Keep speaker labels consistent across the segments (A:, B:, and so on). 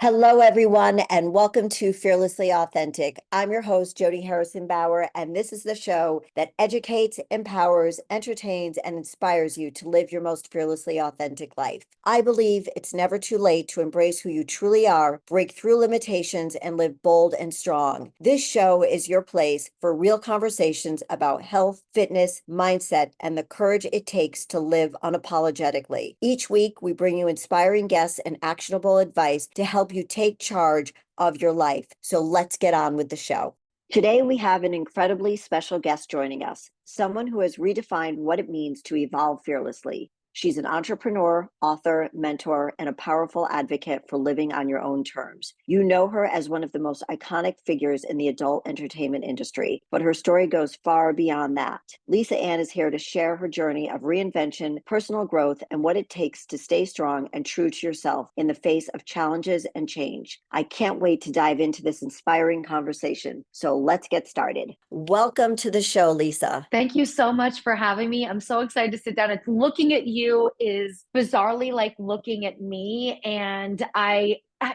A: Hello, everyone, and welcome to Fearlessly Authentic. I'm your host, Jody Harrison Bauer, and this is the show that educates, empowers, entertains, and inspires you to live your most fearlessly authentic life. I believe it's never too late to embrace who you truly are, break through limitations, and live bold and strong. This show is your place for real conversations about health, fitness, mindset, and the courage it takes to live unapologetically. Each week, we bring you inspiring guests and actionable advice to help you take charge of your life. So let's get on with the show. Today, we have an incredibly special guest joining us, someone who has redefined what it means to evolve fearlessly. She's an entrepreneur, author, mentor, and a powerful advocate for living on your own terms. You know her as one of the most iconic figures in the adult entertainment industry, but her story goes far beyond that. Lisa Ann is here to share her journey of reinvention, personal growth, and what it takes to stay strong and true to yourself in the face of challenges and change. I can't wait to dive into this inspiring conversation. So let's get started. Welcome to the show, Lisa.
B: Thank you so much for having me. I'm so excited to sit down. It's looking at you is bizarrely like looking at me. And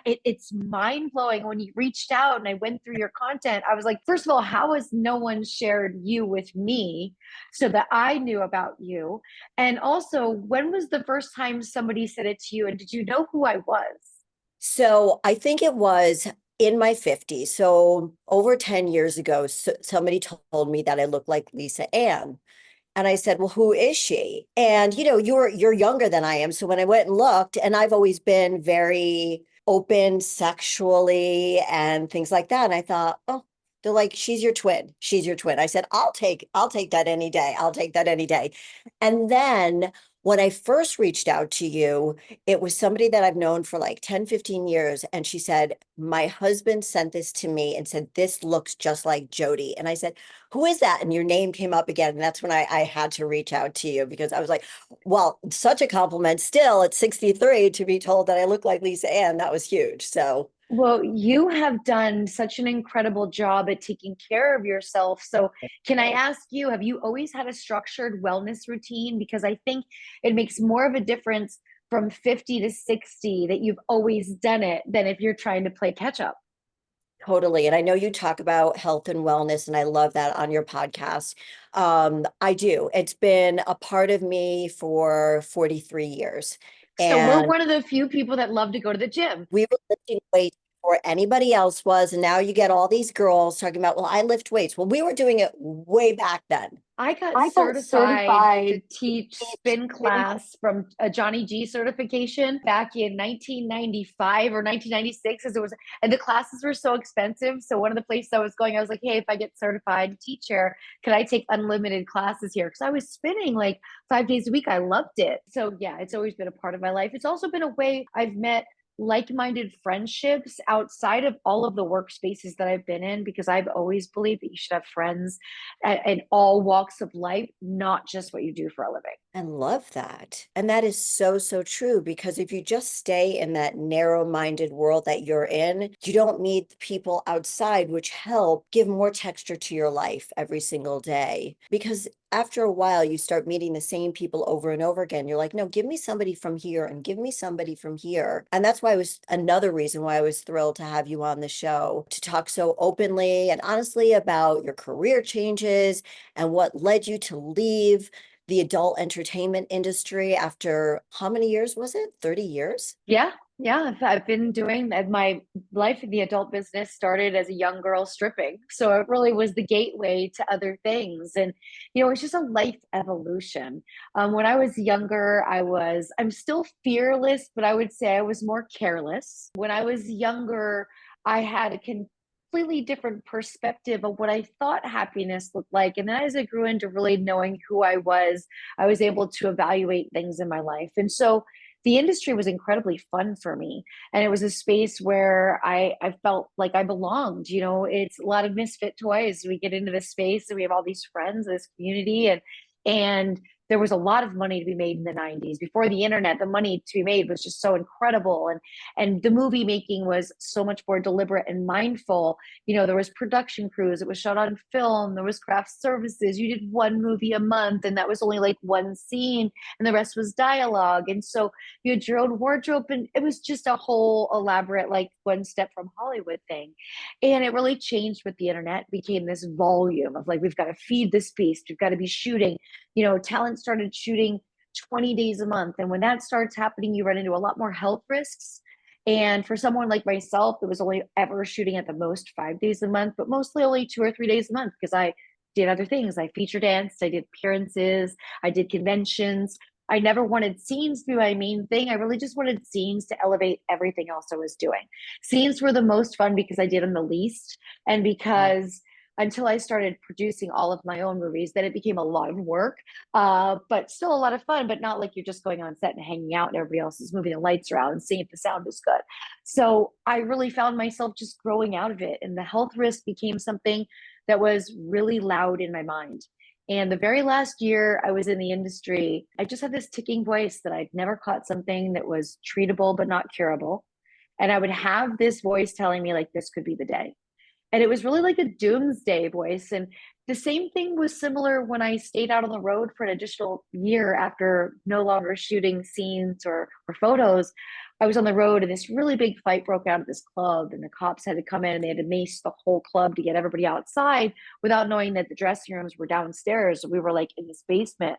B: it's mind blowing when you reached out and I went through your content. I was like, first of all, how has no one shared you with me so that I knew about you? And also, when was the first time somebody said it to you? And did you know who I was?
A: So I think it was in my 50s. So over 10 years ago, somebody told me that I looked like Lisa Ann. And I said, well, who is she? And you're younger than I am. So when I went and looked, and I've always been very open sexually and things like that. And I thought, oh, they're like, she's your twin. She's your twin. I said, I'll take that any day. I'll take that any day. And then when I first reached out to you, it was somebody that I've known for like 10, 15 years. And she said, my husband sent this to me and said, this looks just like Jody. And I said, who is that? And your name came up again. And that's when I had to reach out to you because I was like, well, such a compliment still at 63 to be told that I look like Lisa Ann. That was huge. So
B: Well, you have done such an incredible job at taking care of yourself. So, can I ask you, have you always had a structured wellness routine? Because I think it makes more of a difference from 50 to 60 that you've always done it than if you're trying to play catch up.
A: totally. And I know you talk about health and wellness, and I love that on your podcast. I do. It's been a part of me for 43 years.
B: So, we're
A: And
B: one of the few people that love to go to the gym.
A: we were lifting weights before anybody else was. And now you get all these girls talking about, well, I lift weights. Well, we were doing it way back then.
B: I got
A: I got
B: certified
A: certified
B: to teach spin class from a Johnny G certification back in 1995 or 1996 as it was, and the classes were so expensive. So one of the places I was going, I was like, hey, if I get certified to teach here, can I take unlimited classes here? Because I was spinning like 5 days a week. I loved it. So yeah, it's always been a part of my life. It's also been a way I've met like-minded friendships outside of all of the workspaces that I've been in, because I've always believed that you should have friends in all walks of life, not just what you do for a living.
A: and love that. And that is so, so true because if you just stay in that narrow-minded world that you're in, you don't meet the people outside, which help give more texture to your life every single day. Because after a while, you start meeting the same people over and over again. You're like, no, give me somebody from here and give me somebody from here. And that's why it was another reason why I was thrilled to have you on the show to talk so openly and honestly about your career changes and what led you to leave the adult entertainment industry after how many years was it? 30 years?
B: Yeah, yeah. I've been doing my life in the adult business started as a young girl stripping. So it really was the gateway to other things. And, it's just a life evolution. When I was younger, I'm still fearless, but I would say I was more careless. When I was younger, I had a completely different perspective of what I thought happiness looked like. And then as I grew into really knowing who I was able to evaluate things in my life. And so the industry was incredibly fun for me. And it was a space where I felt like I belonged. It's a lot of misfit toys. We get into this space and we have all these friends, this community, and there was a lot of money to be made in the 90s. Before the internet, the money to be made was just so incredible. And the movie making was so much more deliberate and mindful. There was production crews, it was shot on film, there was craft services. You did one movie a month, and that was only like one scene, and the rest was dialogue. And so you had your own wardrobe, and it was just a whole elaborate, like one step from Hollywood thing. And it really changed with the internet, became this volume of like, we've got to feed this beast, we've got to be shooting. Talent started shooting 20 days a month. And when that starts happening, you run into a lot more health risks. And for someone like myself, it was only ever shooting at the most 5 days a month, but mostly only 2 or 3 days a month because I did other things. I feature danced, I did appearances, I did conventions. I never wanted scenes to be my main thing. I really just wanted scenes to elevate everything else I was doing. Scenes were the most fun because I did them the least. And because until I started producing all of my own movies, then it became a lot of work, but still a lot of fun, but not like you're just going on set and hanging out and everybody else is moving the lights around and seeing if the sound is good. So I really found myself just growing out of it. And the health risk became something that was really loud in my mind. And the very last year I was in the industry, I just had this ticking voice that I'd never caught something that was treatable but not curable. And I would have this voice telling me, like, this could be the day. And it was really like a doomsday voice. And the same thing was similar when I stayed out on the road for an additional year after no longer shooting scenes or photos. I was on the road and this really big fight broke out at this club, and the cops had to come in and they had to mace the whole club to get everybody outside without knowing that the dressing rooms were downstairs. We were like in this basement.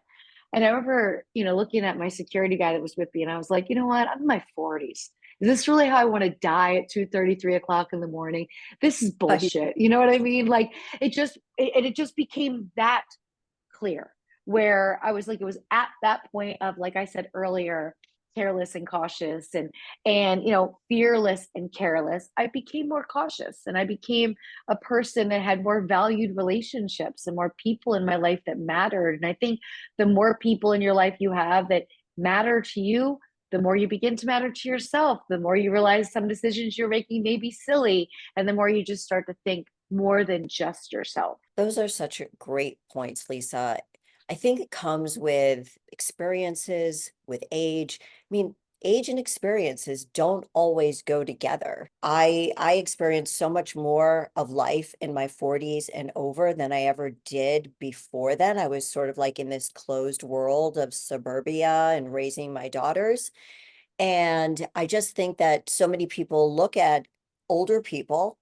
B: And I remember, looking at my security guy that was with me, and I was like, you know what? I'm in my 40s. Is this really how I want to die at 2:30, 3 o'clock in the morning? This is
A: Right.
B: bullshit. You know what I mean? Like it just became that clear, where I was like, it was at that point of, like I said earlier, careless and cautious, and fearless and careless. I became more cautious, and I became a person that had more valued relationships and more people in my life that mattered. And I think the more people in your life you have that matter to you, the more you begin to matter to yourself, the more you realize some decisions you're making may be silly, and the more you just start to think more than just yourself.
A: Those are such great points, Lisa. I think it comes with experiences, with age. I mean, age and experiences don't always go together. I experienced so much more of life in my 40s and over than I ever did before then. I was sort of like in this closed world of suburbia and raising my daughters. And I just think that so many people look at older people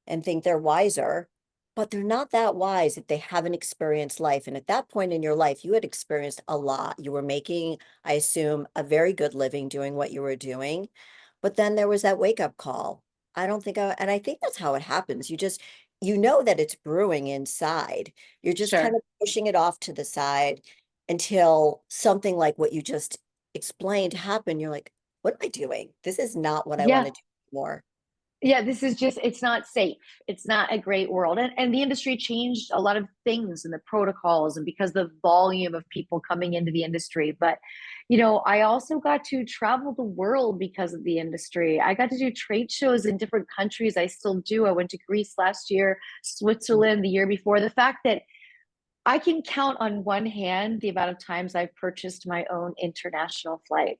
A: and think they're wiser, but they're not that wise if they haven't experienced life. And at that point in your life, you had experienced a lot. You were making, I assume, a very good living doing what you were doing. But then there was that wake up call. I don't think and I think that's how it happens. You know that it's brewing inside. You're just kind
B: Sure.
A: of pushing it off to the side until something like what you just explained happened. You're like, what am I doing? This is not what I want
B: Yeah.
A: to do anymore.
B: Yeah, this is just, it's not safe. It's not a great world. And the industry changed a lot of things and the protocols, and because the volume of people coming into the industry. But, I also got to travel the world because of the industry. I got to do trade shows in different countries. I still do. I went to Greece last year, Switzerland the year before. The fact that I can count on one hand the amount of times I've purchased my own international flight.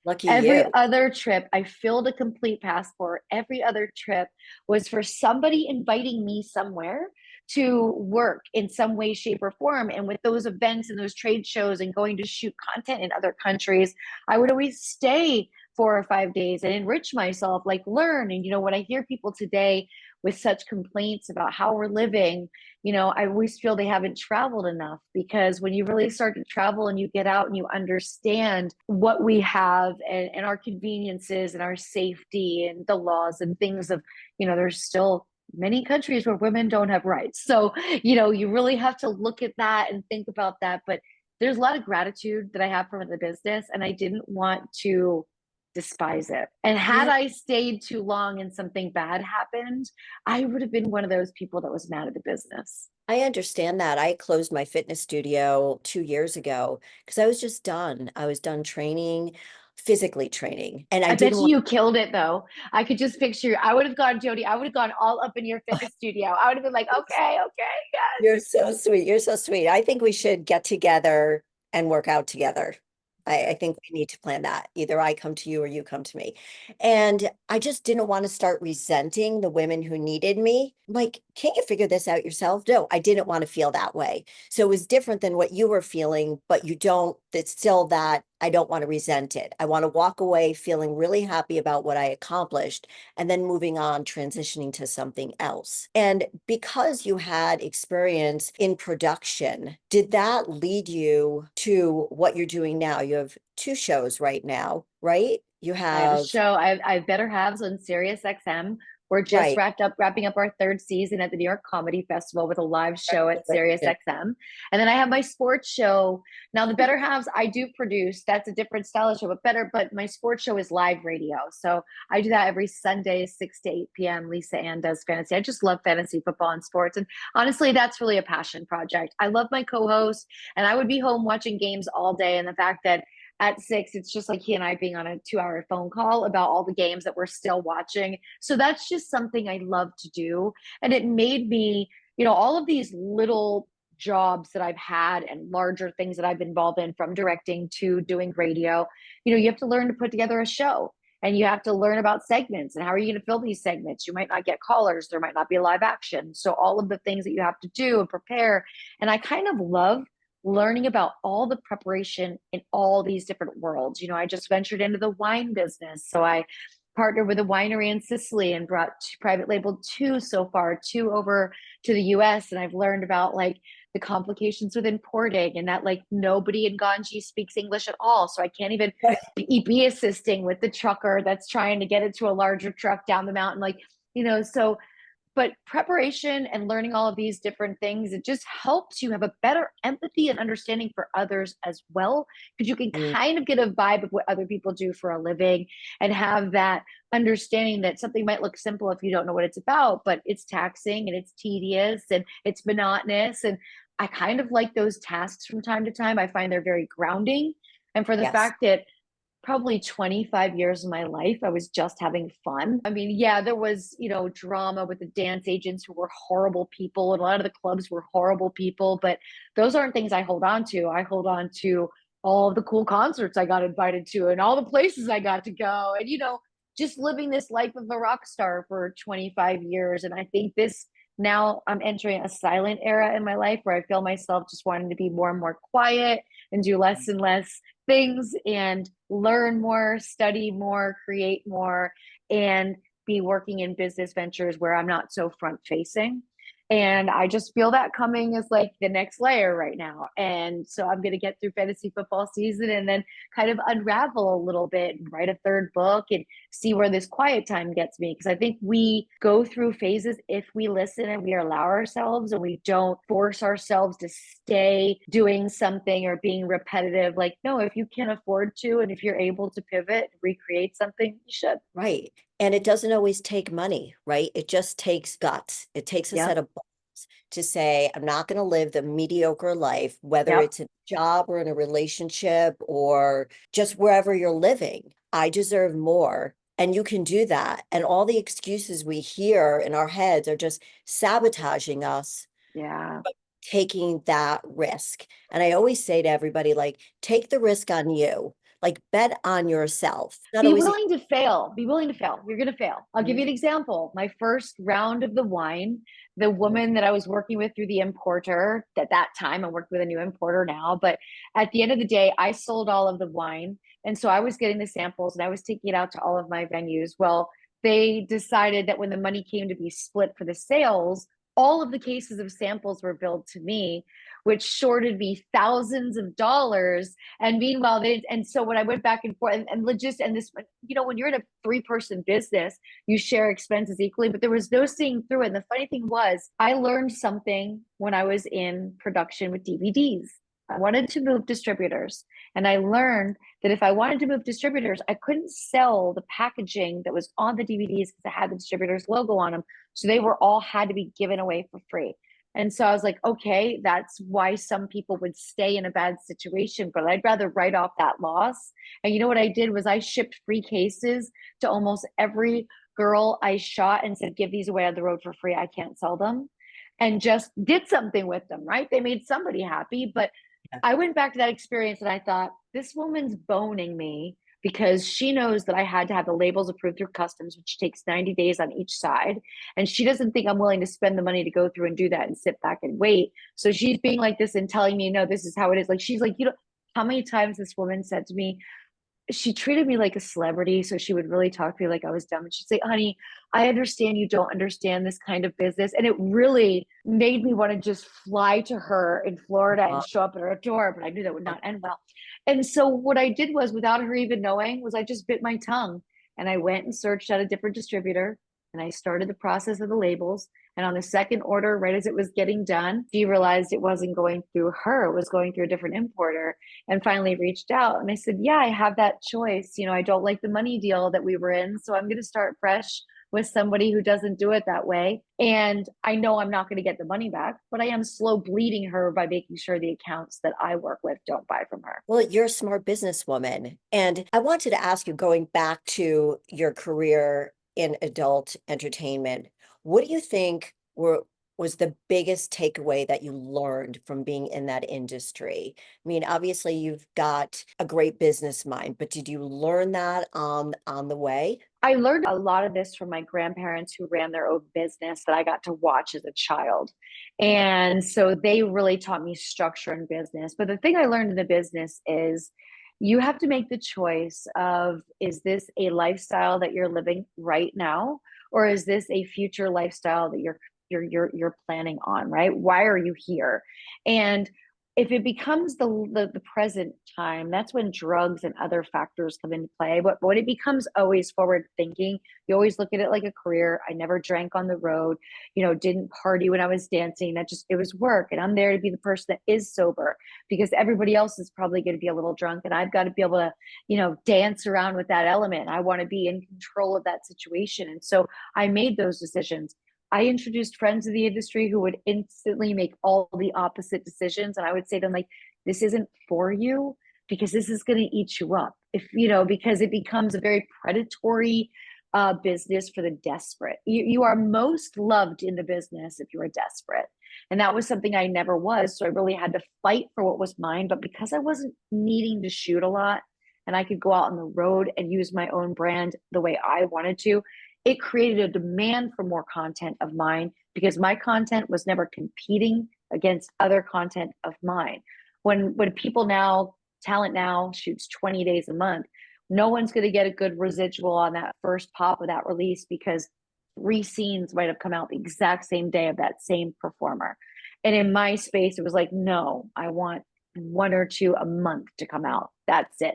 A: Lucky
B: Every
A: you.
B: other trip, I filled a complete passport. Every other trip was for somebody inviting me somewhere to work in some way, shape, or form. And with those events and those trade shows and going to shoot content in other countries, I would always stay 4 or 5 days and enrich myself, like learn. And, when I hear people today with such complaints about how we're living, I always feel they haven't traveled enough, because when you really start to travel and you get out and you understand what we have, and our conveniences and our safety and the laws and things of, there's still many countries where women don't have rights. So, you really have to look at that and think about that. But there's a lot of gratitude that I have from the business, and I didn't want to despise it. And had
A: Yeah,
B: I stayed too long and something bad happened, I would have been one of those people that was mad at the business.
A: I understand that. I closed my fitness studio 2 years ago because I was just done. I was done training, physically training, and I
B: I bet
A: didn't want.
B: you killed it though. I could just picture you. I would have gone, Jody, I would have gone all up in your fitness studio. I would have been like, okay, okay, yes.
A: You're so sweet. You're so sweet. I think we should get together and work out together. I think we need to plan that. Either I come to you or you come to me. And I just didn't want to start resenting the women who needed me. Like, can't you figure this out yourself? No, I didn't want to feel that way. So it was different than what you were feeling, but you don't, it's still that I don't want to resent it. I want to walk away feeling really happy about what I accomplished and then moving on, transitioning to something else. And because you had experience in production, did that lead you to what you're doing now? You have two shows right now, right? You
B: I have a
A: have,
B: show. I have Better Halves on Sirius XM. We're just
A: right.
B: wrapping up our third season at the New York Comedy Festival with a live show at Sirius XM. And then I have my sports show. Now the Better Halves I do produce. That's a different style of show, but my sports show is live radio. So I do that every Sunday, 6 to 8 p.m. Lisa Ann does fantasy. I just love fantasy football and sports. And honestly, that's really a passion project. I love my co-host, and I would be home watching games all day. And the fact that at 6 it's just like he and I being on a 2-hour phone call about all the games that we're still watching. So that's just something I love to do. And it made me, all of these little jobs that I've had and larger things that I've been involved in, from directing to doing radio, you have to learn to put together a show, and you have to learn about segments and how are you going to fill these segments. You might not get callers, there might not be live action, so all of the things that you have to do and prepare. And I kind of love learning about all the preparation in all these different worlds. I just ventured into the wine business. So I partnered with a winery in Sicily and brought private label two over to the US. And I've learned about like the complications with importing, and that like nobody in Ganji speaks English at all. So I can't even be assisting with the trucker that's trying to get it to a larger truck down the mountain. So but preparation and learning all of these different things, it just helps you have a better empathy and understanding for others as well, because you can
A: Mm,
B: kind of get a vibe of what other people do for a living and have that understanding that something might look simple if you don't know what it's about, but it's taxing and it's tedious and it's monotonous. And I kind of like those tasks from time to time. I find they're very grounding. And for the
A: yes.
B: fact that probably 25 years of my life, I was just having fun. I mean, yeah, there was, drama with the dance agents who were horrible people, and a lot of the clubs were horrible people, but those aren't things I hold on to. I hold on to all of the cool concerts I got invited to and all the places I got to go, and, just living this life of a rock star for 25 years. And I think now I'm entering a silent era in my life where I feel myself just wanting to be more and more quiet and do less and less things and learn more, study more, create more, and be working in business ventures where I'm not so front facing. And I just feel that coming as like the next layer right now. And so I'm going to get through fantasy football season and then kind of unravel a little bit and write a third book and see where this quiet time gets me. Because I think we go through phases if we listen and we allow ourselves and we don't force ourselves to stay doing something or being repetitive. Like, no, if you can afford to and if you're able to pivot, recreate something, you should.
A: Right. And it doesn't always take money, right? It just takes guts. It takes a set
B: Yep.
A: of balls to say, I'm not going to live the mediocre life, whether
B: Yep.
A: it's in a job or in a relationship or just wherever you're living. I deserve more. And you can do that. And all the excuses we hear in our heads are just sabotaging us
B: Yeah.
A: taking that risk. And I always say to everybody, like, take the risk on you, like, bet on yourself. Not
B: Be
A: always.
B: willing to fail. Be willing to fail. You're going to fail. I'll give you
A: Mhm.
B: an example. My first round of the wine, the woman that I was working with through the importer at that time, I worked with a new importer now, but at the end of the day, I sold all of the wine. And so I was getting the samples and I was taking it out to all of my venues. Well, they decided that when the money came to be split for the sales, all of the cases of samples were billed to me, which shorted me thousands of dollars. And meanwhile, and so when I went back and forth and this, when you're in a 3-person business, you share expenses equally, but there was no seeing through it. And the funny thing was, I learned something when I was in production with DVDs. I wanted to move distributors. And I learned that if I wanted to move distributors, I couldn't sell the packaging that was on the DVDs because it had the distributor's logo on them. So they were all had to be given away for free. And so I was like, okay, that's why some people would stay in a bad situation, but I'd rather write off that loss. And you know what I did was I shipped free cases to almost every girl I shot and said, give these away on the road for free. I can't sell them. And just did something with them, right? They made somebody happy, but I went back to that experience and I thought, this woman's boning me because she knows that I had to have the labels approved through customs, which takes 90 days on each side. And she doesn't think I'm willing to spend the money to go through and do that and sit back and wait. So she's being like this and telling me, no, this is how it is. Like, she's like, you know, how many times this woman said to me, she treated me like a celebrity. So she would really talk to me like I was dumb. And she'd say, honey, I understand you don't understand this kind of business. And it really made me want to just fly to her in Florida and show up at her door. But I knew that would not end well. And so what I did was, without her even knowing, was I just bit my tongue and I went and searched out a different distributor and I started the process of the labels. And on the second order, right as it was getting done, she realized it wasn't going through her, it was going through a different importer, and finally reached out. And I said, yeah, I have that choice. You know, I don't like the money deal that we were in. So I'm going to start fresh with somebody who doesn't do it that way. And I know I'm not going to get the money back, but I am slow bleeding her by making sure the accounts that I work with don't buy from her.
A: Well, you're a smart businesswoman. And I wanted to ask you, going back to your career in adult entertainment, what do you think was the biggest takeaway that you learned from being in that industry? I mean, obviously you've got a great business mind, but did you learn that on the way?
B: I learned a lot of this from my grandparents who ran their own business that I got to watch as a child. And so they really taught me structure in business. But the thing I learned in the business is you have to make the choice of, is this a lifestyle that you're living right now? Or is this a future lifestyle that you're planning on, right? Why are you here? And if it becomes the present time, that's when drugs and other factors come into play. But when it becomes always forward thinking, you always look at it like a career. I never drank on the road, you know, didn't party when I was dancing. That just, it was work. And I'm there to be the person that is sober because everybody else is probably going to be a little drunk. And I've got to be able to, you know, dance around with that element. I want to be in control of that situation. And so I made those decisions. I introduced friends of the industry who would instantly make all the opposite decisions. And I would say to them, like, this isn't for you because this is going to eat you up. If, you know, because it becomes a very predatory business for the desperate. You are most loved in the business if you are desperate. And that was something I never was. So I really had to fight for what was mine. But because I wasn't needing to shoot a lot and I could go out on the road and use my own brand the way I wanted to, it created a demand for more content of mine because my content was never competing against other content of mine. When people now, talent now shoots 20 days a month, no one's going to get a good residual on that first pop of that release because 3 scenes might have come out the exact same day of that same performer. And in my space, it was like, no, I want 1 or 2 a month to come out. That's it.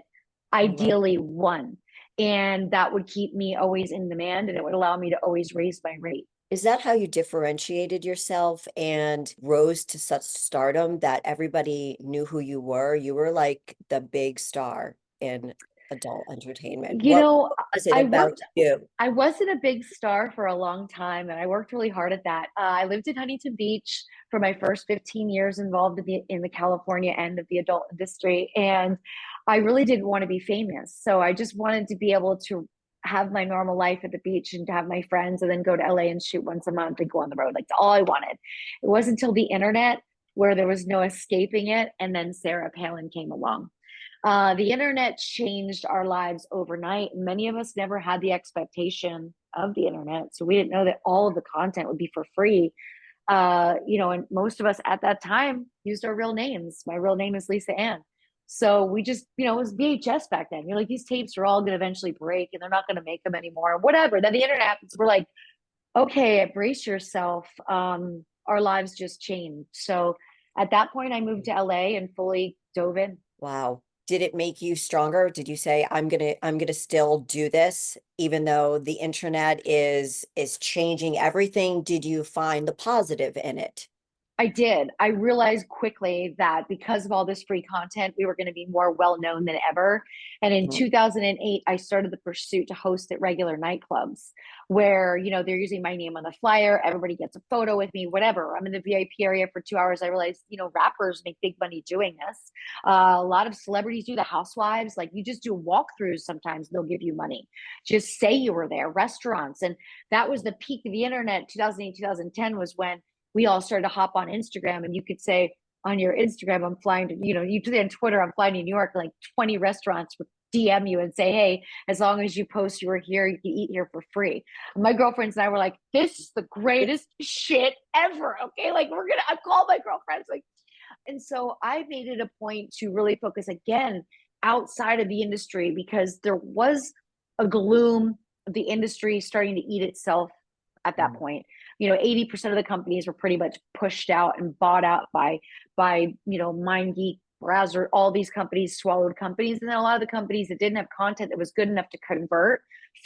A: Right.
B: Ideally, one. And that would keep me always in demand and it would allow me to always raise my rate.
A: Is that how you differentiated yourself and rose to such stardom that everybody knew who you were? You were like the big star in adult entertainment.
B: You
A: What
B: know,
A: was it
B: I
A: about
B: worked
A: you?
B: I wasn't a big star for a long time, and I worked really hard at that. I lived in Huntington Beach for my first 15 years, involved in the California end of the adult industry, and I really didn't want to be famous. So I just wanted to be able to have my normal life at the beach and to have my friends, and then go to LA and shoot once a month and go on the road. Like, that's all I wanted. It wasn't until the internet where there was no escaping it, and then Sarah Palin came along. The internet changed our lives overnight. Many of us never had the expectation of the internet, so we didn't know that all of the content would be for free. You know, and most of us at that time used our real names. My real name is Lisa Ann. So we just, you know, it was VHS back then. You're like, these tapes are all going to eventually break and they're not going to make them anymore, whatever. Then the internet happens. We're like, okay, brace yourself. Our lives just changed. So at that point, I moved to LA and fully dove in.
A: Wow. Did it make you stronger? Did you say, I'm gonna still do this, even though the internet is changing everything? Did you find the positive in it?
B: I did. I realized quickly that because of all this free content, we were going to be more well known than ever. And in
A: Mhm.
B: 2008, I started the pursuit to host at regular nightclubs where, you know, they're using my name on the flyer. Everybody gets a photo with me, whatever. I'm in the VIP area for 2 hours. I realized, you know, rappers make big money doing this. A lot of celebrities do, the housewives. Like, you just do walkthroughs sometimes, they'll give you money. Just say you were there, restaurants. And that was the peak of the internet. 2008, 2010 was when we all started to hop on Instagram and you could say, on your Instagram, I'm flying to, you do that on Twitter, I'm flying to New York, like 20 restaurants would DM you and say, hey, as long as you post you were here, you can eat here for free. And my girlfriends and I were like, this is the greatest shit ever. Okay. Like I called my girlfriends, like, and so I made it a point to really focus again outside of the industry, because there was a gloom of the industry starting to eat itself at that point. 80% of the companies were pretty much pushed out and bought out by MindGeek, Browser, all these companies swallowed companies. And then a lot of the companies that didn't have content that was good enough to convert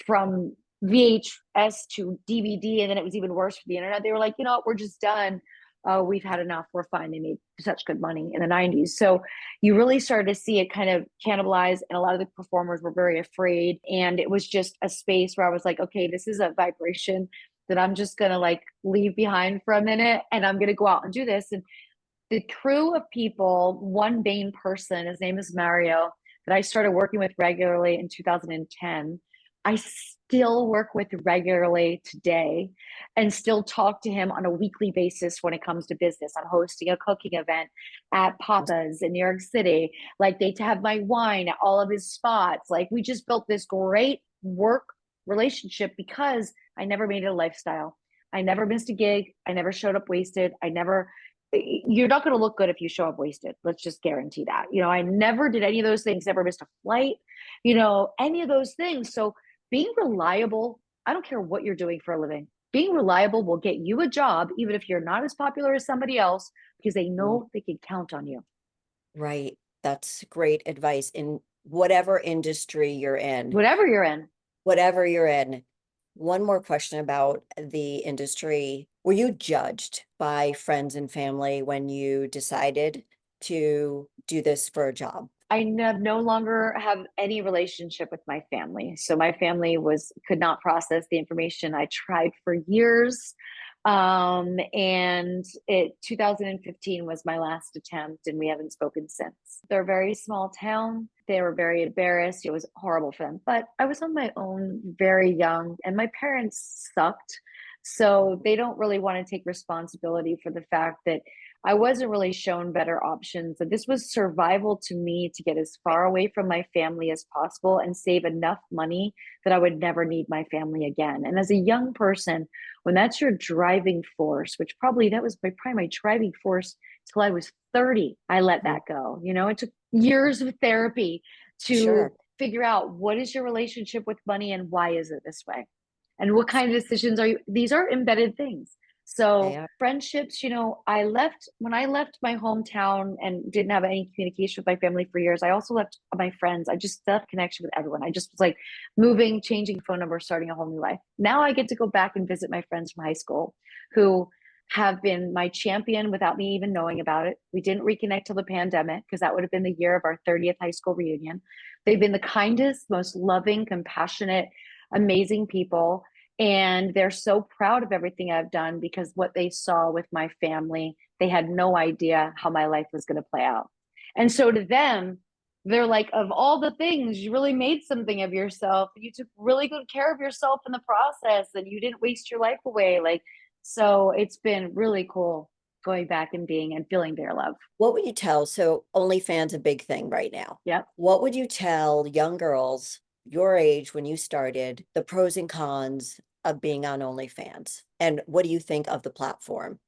B: from VHS to DVD, and then it was even worse for the internet. They were like, you know what, we're just done. We've had enough. We're fine. They made such good money in the 90s. So you really started to see it kind of cannibalize, and a lot of the performers were very afraid. And it was just a space where I was like, okay, this is a vibration that I'm just going to like leave behind for a minute, and I'm going to go out and do this. And the crew of people, one main person, his name is Mario, that I started working with regularly in 2010. I still work with regularly today and still talk to him on a weekly basis when it comes to business. I'm hosting a cooking event at Papa's in New York City. Like, they have my wine at all of his spots. Like, we just built this great work relationship because I never made it a lifestyle. I never missed a gig. I never showed up wasted. You're not going to look good if you show up wasted. Let's just guarantee that. I never did any of those things, never missed a flight, any of those things. So being reliable, I don't care what you're doing for a living, being reliable will get you a job, even if you're not as popular as somebody else, because they know they can count on you.
A: Right. That's great advice in whatever industry you're in.
B: Whatever you're in.
A: Whatever you're in. One more question about the industry. Were you judged by friends and family when you decided to do this for a job?
B: I no longer have any relationship with my family. So my family could not process the information. I tried for years. And 2015 was my last attempt, and we haven't spoken since. They're a very small town. They were very embarrassed. It was horrible for them, but I was on my own, very young, and my parents sucked. So they don't really want to take responsibility for the fact that I wasn't really shown better options. That this was survival to me to get as far away from my family as possible and save enough money that I would never need my family again. And as a young person, when that's your driving force, which that was my driving force till I was 30, I let that go. It took years of therapy to figure out, what is your relationship with money and why is it this way? And what kind of decisions these are embedded things. So friendships, when I left my hometown and didn't have any communication with my family for years, I also left my friends. I just left connection with everyone. I just was like moving, changing phone numbers, starting a whole new life. Now I get to go back and visit my friends from high school who have been my champion without me even knowing about it. We didn't reconnect till the pandemic, because that would have been the year of our 30th high school reunion. They've been the kindest, most loving, compassionate, amazing people. And they're so proud of everything I've done, because what they saw with my family, they had no idea how my life was going to play out. And so to them, they're like, of all the things, you really made something of yourself. You took really good care of yourself in the process, and you didn't waste your life away. So it's been really cool going back and feeling their love.
A: What would you tell? So OnlyFans a big thing right now.
B: Yeah.
A: What would you tell young girls your age when you started, the pros and cons of being on OnlyFans? And what do you think of the platform?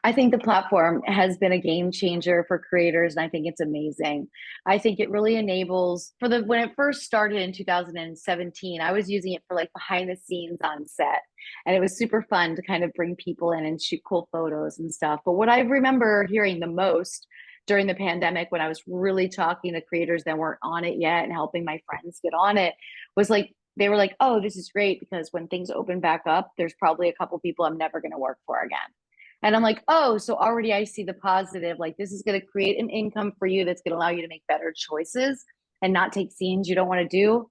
B: I think the platform has been a game changer for creators, and I think it's amazing. I think it really enables when it first started in 2017, I was using it for like behind the scenes on set, and it was super fun to kind of bring people in and shoot cool photos and stuff. But what I remember hearing the most during the pandemic, when I was really talking to creators that weren't on it yet and helping my friends get on it, was like, they were like, oh, this is great, because when things open back up, there's probably a couple people I'm never going to work for again. And I'm like, oh, so already I see the positive. Like, this is going to create an income for you that's going to allow you to make better choices and not take scenes you don't want to do.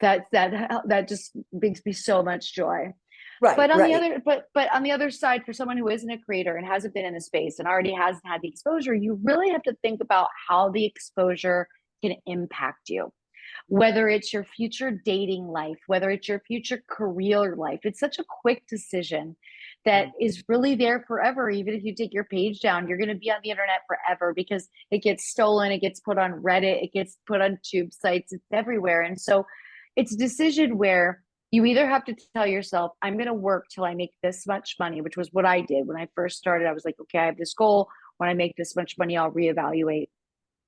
B: That just brings me so much joy.
A: Right.
B: But on the other side, for someone who isn't a creator and hasn't been in the space and already hasn't had the exposure, you really have to think about how the exposure can impact you. Whether it's your future dating life, whether it's your future career life, it's such a quick decision that
A: Mm.
B: is really there forever. Even if you take your page down, you're going to be on the internet forever because it gets stolen, it gets put on Reddit, it gets put on tube sites, it's everywhere. And so it's a decision where you either have to tell yourself, I'm going to work till I make this much money, which was what I did when I first started. I was like, okay, I have this goal. When I make this much money, I'll reevaluate,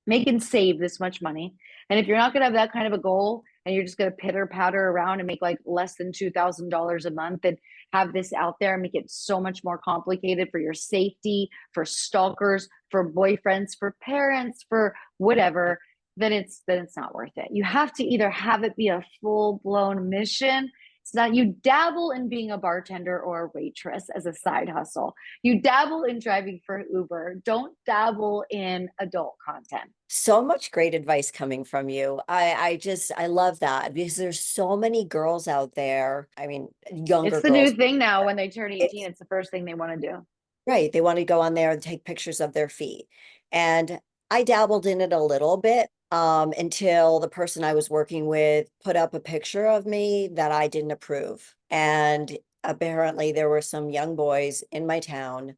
B: make and save this much money. And if you're not going to have that kind of a goal and you're just going to pitter patter around and make like less than $2,000 a month and have this out there and make it so much more complicated for your safety, for stalkers, for boyfriends, for parents, for whatever, then it's not worth it. You have to either have it be a full blown mission. It's not, you dabble in being a bartender or a waitress as a side hustle. You dabble in driving for Uber. Don't dabble in adult content.
A: So much great advice coming from you. I love that because there's so many girls out there. I mean,
B: It's
A: younger
B: the new
A: girls.
B: thing now. When they turn 18,
A: It's
B: it's the first thing they want to do.
A: right. They want to go on there and take pictures of their feet. And I dabbled in it a little bit until the person I was working with put up a picture of me that I didn't approve. And apparently there were some young boys in my town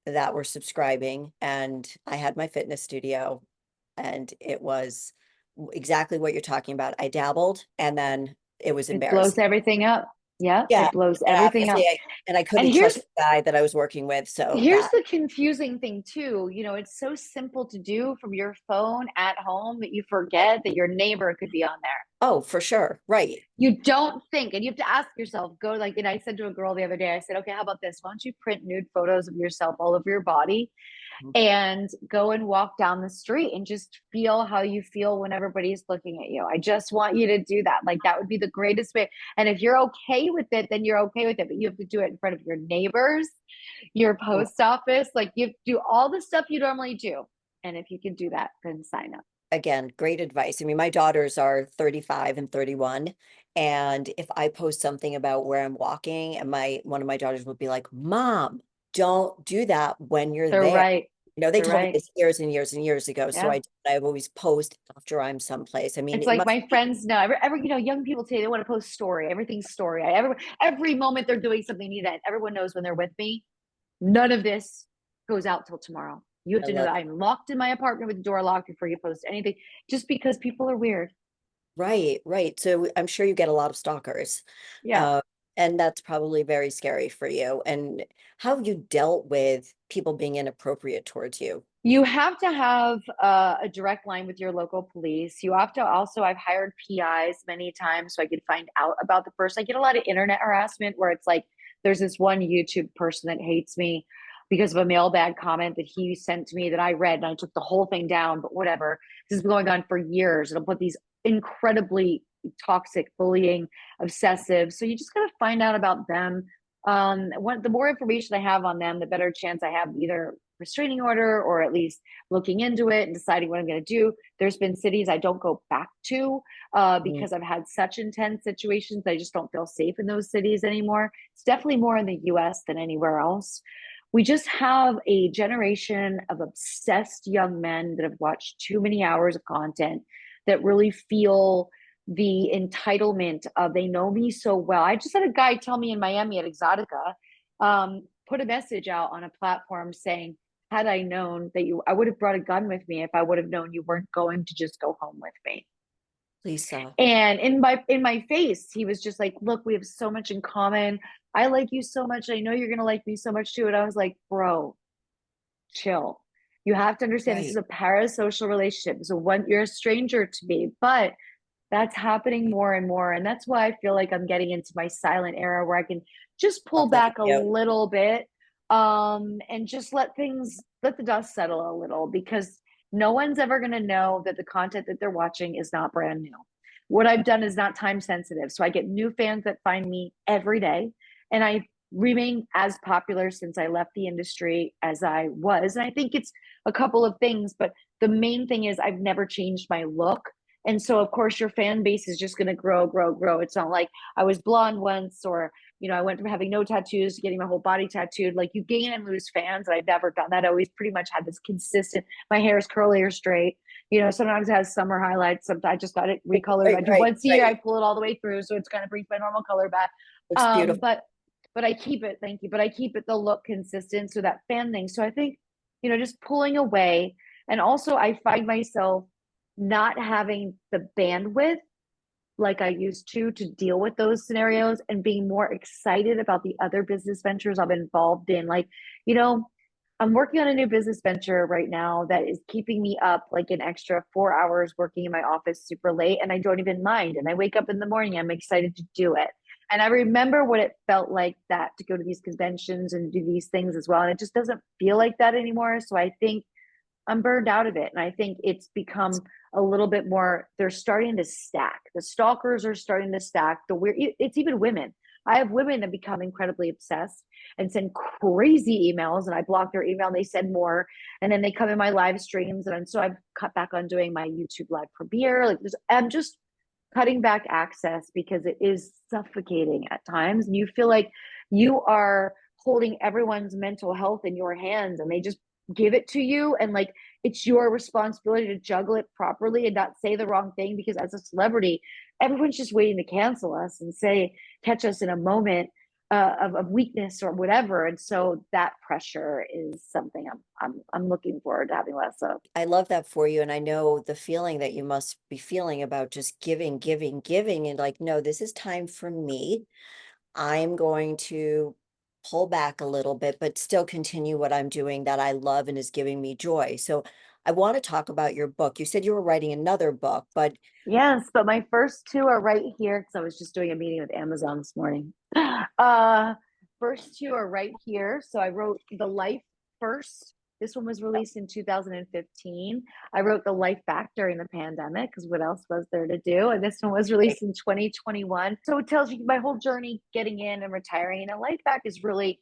A: that were subscribing, and I had my fitness studio, and it was exactly what you're talking about. I dabbled, and then it was
B: It blows
A: embarrassing.
B: everything up. Yeah,
A: Yeah.
B: it blows
A: And
B: everything
A: obviously
B: up.
A: I
B: And
A: couldn't trust the guy that I was working with. So
B: here's
A: that,
B: the confusing thing too. It's so simple to do from your phone at home that you forget that your neighbor could be on there.
A: oh, for sure. Right.
B: You don't think, and you have to ask yourself, go like, and I said to a girl the other day, I said, okay, how about this? Why don't you print nude photos of yourself all over your body and go and walk down the street and just feel how you feel when everybody's looking at you. I just want you to do that. Like that would be the greatest way. And if you're okay with it, then you're okay with it. But you have to do it in front of your neighbors, your post office. Like you have to do all the stuff you normally do. And if you can do that, then sign up.
A: Again, great advice. I mean, my daughters are 35 and 31. And if I post something about where I'm walking, and my one of my daughters would be like, Mom, don't do that when you're
B: They're
A: there.
B: right.
A: They
B: They're
A: told me
B: right.
A: this years and years and years ago. So
B: Yeah.
A: I always post after I'm someplace. I mean,
B: It's
A: it
B: like
A: must
B: my
A: be
B: friends know every young people today, they want to post story. Everything's story. Every moment they're doing something new that everyone knows when they're with me. None of this goes out till tomorrow. You have
A: I
B: to know
A: love
B: that
A: it.
B: I'm locked in my apartment with the door locked before you post anything, just because people are weird.
A: Right, right. So I'm sure you get a lot of stalkers.
B: Yeah.
A: Uh, and that's probably very scary for you. And how have you dealt with people being inappropriate towards you?
B: You have to have a direct line with your local police. You have to also, I've hired PIs many times so I could find out about the person. I get a lot of internet harassment where it's like, there's this one YouTube person that hates me because of a mailbag comment that he sent to me that I read and I took the whole thing down, but whatever. This has been going on for years. It'll put these incredibly toxic, bullying, obsessive. So you just got to find out about them. The more information I have on them, the better chance I have either restraining order or at least looking into it and deciding what I'm going to do. There's been cities I don't go back to
A: Mm.
B: because I've had such intense situations. I just don't feel safe in those cities anymore. It's definitely more in the US than anywhere else. We just have a generation of obsessed young men that have watched too many hours of content that really feel the entitlement of they know me so well. I just had a guy tell me in Miami at Exotica, put a message out on a platform saying, had I known that I would have brought a gun with me if I would have known you weren't going to just go home with me.
A: Lisa.
B: And in my face, he was just like, look, we have so much in common. I like you so much. I know you're gonna like me so much too. And I was like, bro, chill. You have to understand this is
A: Right.
B: a parasocial relationship. So one, you're a stranger to me, but that's happening more and more. And that's why I feel like I'm getting into my silent era where I can just pull
A: Love that
B: back a
A: for you.
B: little bit and just let the dust settle a little because no one's ever going to know that the content that they're watching is not brand new. What I've done is not time sensitive. So I get new fans that find me every day. And I remain as popular since I left the industry as I was. And I think it's a couple of things, but the main thing is I've never changed my look. And so, of course, your fan base is just going to grow, grow, grow. It's not like I was blonde once or, I went from having no tattoos to getting my whole body tattooed. Like you gain and lose fans. And I've never done that. I always pretty much had this consistent, my hair is curly or straight. Sometimes it has summer highlights. Sometimes I just got it recolored.
A: Right,
B: I do
A: right,
B: once a year.
A: right.
B: I pull it all the way through. So it's kind of brings my normal color back.
A: Looks beautiful.
B: But but I keep it, thank you, but I keep it the look consistent, so that fan thing. So I think, just pulling away. And also I find myself not having the bandwidth like I used to deal with those scenarios, and being more excited about the other business ventures I'm involved in. Like, you know, I'm working on a new business venture right now that is keeping me up like an extra 4 hours working in my office super late, and I don't even mind. And I wake up in the morning, I'm excited to do it. And I remember what it felt like that to go to these conventions and do these things as well. And it just doesn't feel like that anymore. So I think I'm burned out of it. And I think it's become a little bit more, they're starting to stack. The stalkers are starting to stack. It's even women. I have women that become incredibly obsessed and send crazy emails, and I block their email and they send more. And then they come in my live streams. And so I've cut back on doing my YouTube live premiere. Like I'm just cutting back access because it is suffocating at times. And you feel like you are holding everyone's mental health in your hands, and they just give it to you, and like it's your responsibility to juggle it properly and not say the wrong thing, because as a celebrity everyone's just waiting to cancel us and say catch us in a moment of weakness or whatever. And so that pressure is something I'm looking forward to having less of.
A: I love that for you. And I know the feeling that you must be feeling about just giving, giving, giving, and like, no, this is time for me. I'm going to pull back a little bit, but still continue what I'm doing that I love and is giving me joy. So I want to talk about your book. You said you were writing another book, but
B: Yes, but my first two are right here because I was just doing a meeting with Amazon this morning. Uh, First two are right here. So I wrote The Life first. This one was released in 2015. I wrote The Life back during the pandemic because what else was there to do? And this one was released in 2021. So it tells you my whole journey getting in and retiring. And Life back is really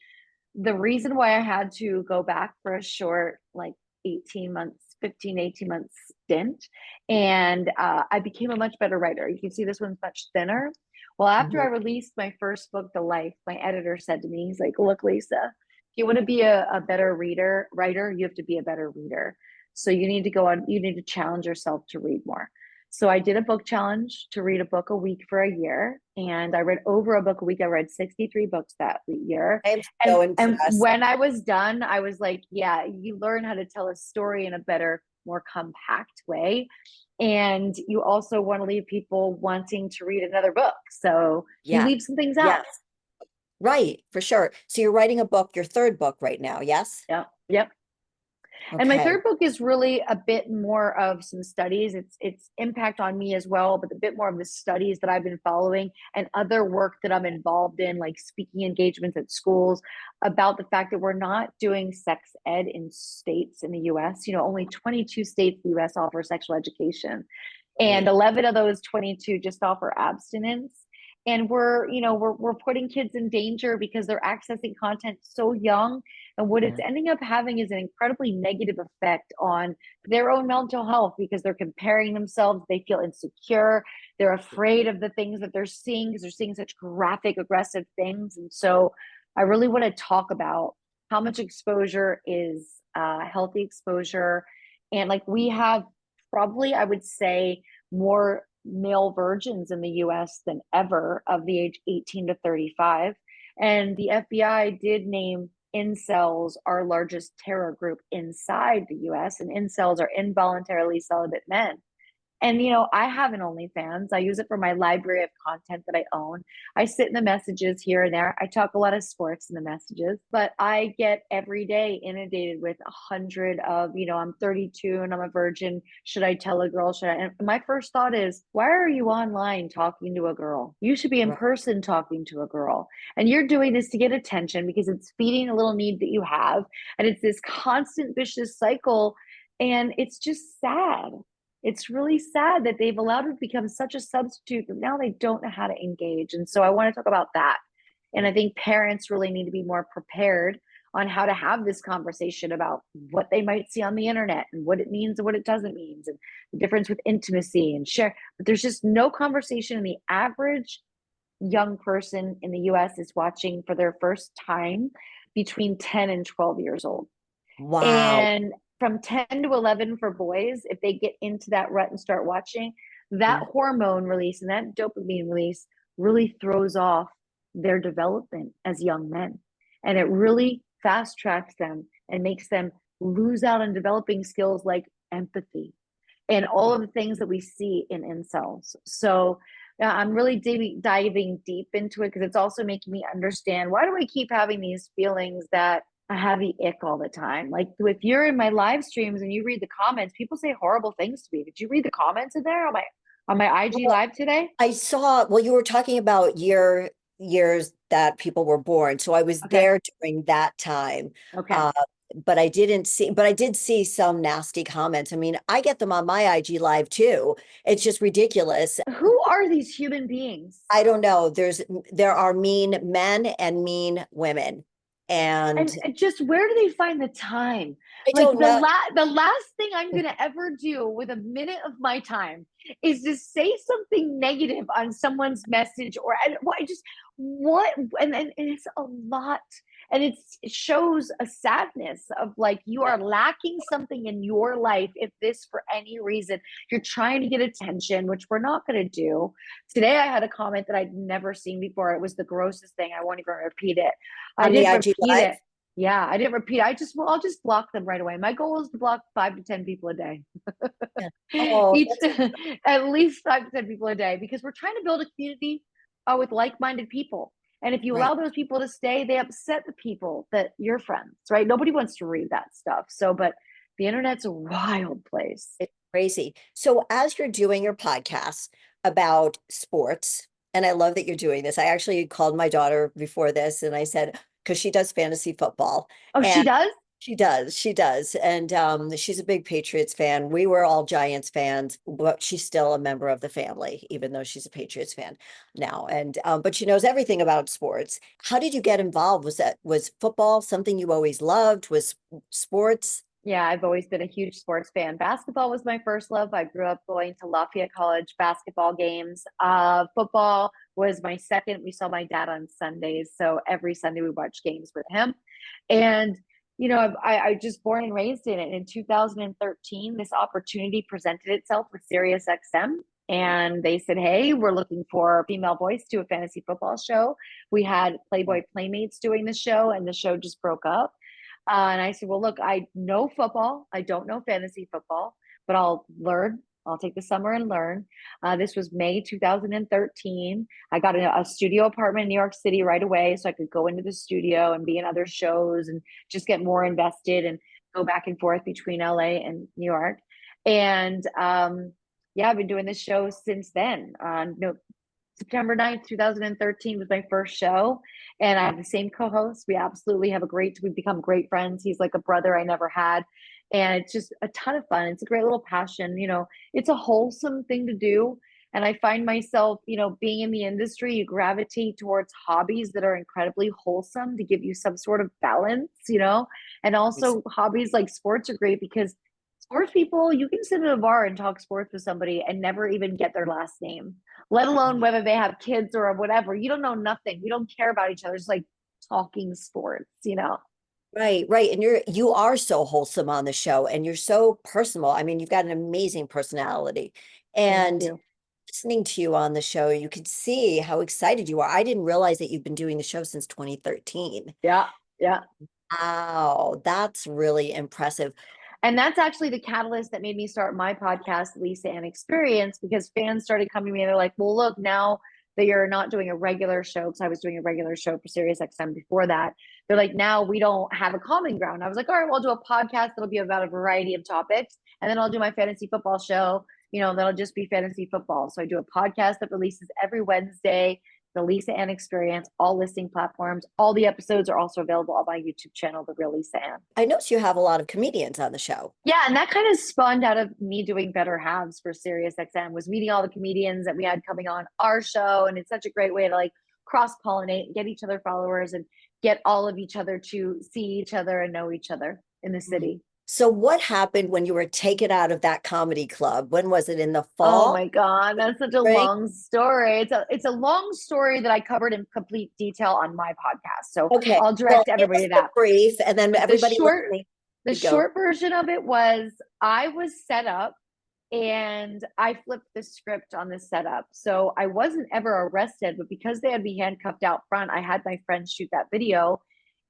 B: the reason why I had to go back for a short, like 18 months, 15, 18 months stint. And I became a much better writer. You can see this one's much thinner. Well, after I
A: Mhm.
B: released my first book, The Life, my editor said to me, he's like, look, Lisa, if you want to be a better writer, you have to be a better reader. So you need to go on, you need to challenge yourself to read more. So I did a book challenge to read a book a week for a year, and I read over a book a week. I read 63 books that year.
A: I am
B: And
A: so
B: and
A: impressed.
B: when I was done, I was like, yeah, you learn how to tell a story in a better, more compact way. And you also want to leave people wanting to read another book. So you
A: Yeah.
B: leave some things
A: Yes.
B: out.
A: Right. For sure. So you're writing a book, your third book right now. Yes.
B: Yeah. Yep. And my
A: Okay.
B: third book is really a bit more of some studies. It's impact on me as well, but a bit more of the studies that I've been following and other work that I'm involved in, like speaking engagements at schools, about the fact that we're not doing sex ed in states in the US. Only 22 states in the US offer sexual education, and
A: Right.
B: 11 of those 22 just offer abstinence. And we're putting kids in danger because they're accessing content so young, and what it's
A: Yeah.
B: ending up having is an incredibly negative effect on their own mental health, because they're comparing themselves, they feel insecure, they're afraid of the things that they're seeing because they're seeing such graphic aggressive things. And so I really want to talk about how much exposure is healthy exposure. And like we have probably, I would say, more male virgins in the US than ever of the age 18 to 35. And the FBI did name incels our largest terror group inside the US, and incels are involuntarily celibate men. And I have an OnlyFans. I use it for my library of content that I own. I sit in the messages here and there. I talk a lot of sports in the messages, but I get every day inundated with 100 of, I'm 32 and I'm a virgin. Should I tell a girl? Should I? And my first thought is, why are you online talking to a girl? You should be in
A: Right.
B: person talking to a girl. And you're doing this to get attention because it's feeding a little need that you have. And it's this constant vicious cycle. And it's just sad. It's really sad that they've allowed it to become such a substitute that now they don't know how to engage. And so I want to talk about that. And I think parents really need to be more prepared on how to have this conversation about what they might see on the internet and what it means and what it doesn't mean, and the difference with intimacy and share. But there's just no conversation. And the average young person in the US is watching for their first time between 10 and 12 years old.
A: Wow.
B: And from 10 to 11 for boys, if they get into that rut and start watching, that
A: Yeah.
B: hormone release and that dopamine release really throws off their development as young men. And it really fast tracks them and makes them lose out on developing skills like empathy and all of the things that we see in incels. So I'm really diving deep into it because it's also making me understand, why do I keep having these feelings that a heavy ick all the time? Like, if you're in my live streams and you read the comments, people say horrible things to me. Did you read the comments in there on my IG
A: Well,
B: live today?
A: I saw, well, you were talking about years that people were born. So I was
B: Okay.
A: there during that time.
B: Okay.
A: Uh, but I didn't see, but I did see some nasty comments. I mean, I get them on my IG live too. It's just ridiculous.
B: Who are these human beings?
A: I don't know. There are mean men and mean women. And
B: And just, where do they find the time?
A: I
B: Like,
A: don't know.
B: the last thing I'm gonna ever do with a minute of my time is to say something negative on someone's message, or I just, what, and it's a lot. And it shows a sadness of, like, you are lacking something in your life if this, for any reason, you're trying to get attention, which we're not going to do. Today I had a comment that I'd never seen before. It was the grossest thing. I won't even repeat it. I
A: On the
B: didn't
A: IG
B: repeat
A: live.
B: it. Yeah, I didn't repeat. I'll just block them right away. My goal is to block 5 to 10 people a day.
A: Yeah. Oh,
B: Each, at least 5 to 10 people a day, because we're trying to build a community with like-minded people. And if you
A: right.
B: allow those people to stay, they upset the people that you're friends, right? Nobody wants to read that stuff. So, but the internet's a wild place.
A: It's crazy. So as you're doing your podcast about sports, and I love that you're doing this. I actually called my daughter before this and I said, because she does fantasy football.
B: Oh, she
A: And
B: does?
A: she does. And she's a big Patriots fan. We were all Giants fans, but she's still a member of the family, even though she's a Patriots fan now. And but she knows everything about sports. How did you get involved? Was football something you always loved? Was sports?
B: Yeah, I've always been a huge sports fan. Basketball was my first love. I grew up going to Lafayette College basketball games. Football was my second. We saw my dad on Sundays, so every Sunday we watched games with him. And I just born and raised in it. In 2013, this opportunity presented itself with SiriusXM, and they said, "Hey, we're looking for a female voice to a fantasy football show." We had Playboy Playmates doing the show, and the show just broke up. And I said, "Well, look, I know football. I don't know fantasy football, but I'll learn. I'll take the summer and learn." This was May 2013. I got a studio apartment in New York City right away, so I could go into the studio and be in other shows and just get more invested and go back and forth between LA and New York. And yeah, I've been doing this show since then. No, September 9th, 2013 was my first show. And I have the same co-host. We've become great friends. He's like a brother I never had. And it's just a ton of fun. It's a great little passion. It's a wholesome thing to do. And I find myself, being in the industry, you gravitate towards hobbies that are incredibly wholesome to give you some sort of balance. And also hobbies like sports are great because sports people, you can sit at a bar and talk sports with somebody and never even get their last name, let alone whether they have kids or whatever. You don't know nothing. We don't care about each other. It's like talking sports.
A: Right, right. And you are so wholesome on the show and you're so personal. I mean, you've got an amazing personality.
B: Thank
A: And
B: you.
A: listening to you on the show, you could see how excited you are. I didn't realize that you've been doing the show since 2013.
B: Yeah. Yeah.
A: Wow, that's really impressive.
B: And that's actually the catalyst that made me start my podcast, Lisa Ann Experience, because fans started coming to me and they're like, "Well, look, now that you're not doing a regular show," because I was doing a regular show for SiriusXM before that. They're like, "Now we don't have a common ground." I was like, "All right, well, I'll do a podcast that'll be about a variety of topics. And then I'll do my fantasy football show, that'll just be fantasy football." So I do a podcast that releases every Wednesday, the Lisa Ann Experience, all listing platforms. All the episodes are also available on my YouTube channel, The Real Lisa Ann.
A: I noticed you have a lot of comedians on the show.
B: Yeah, and that kind of spawned out of me doing Better Halves for SiriusXM, was meeting all the comedians that we had coming on our show. And it's such a great way to, like, cross-pollinate, get each other followers, and get all of each other to see each other and know each other in the city.
A: So what happened when you were taken out of that comedy club? When was it, in the
B: Oh
A: fall?
B: my God, that's such a
A: Spring?
B: long story. It's a long story that I covered in complete detail on my podcast. So
A: Okay,
B: I'll
A: well,
B: direct
A: give
B: everybody
A: us
B: to
A: the
B: that.
A: brief and then
B: But the
A: everybody
B: short
A: listening
B: the
A: could go.
B: short version of it was, I was set up and I flipped the script on the setup. So I wasn't ever arrested, but because they had me handcuffed out front, I had my friend shoot that video.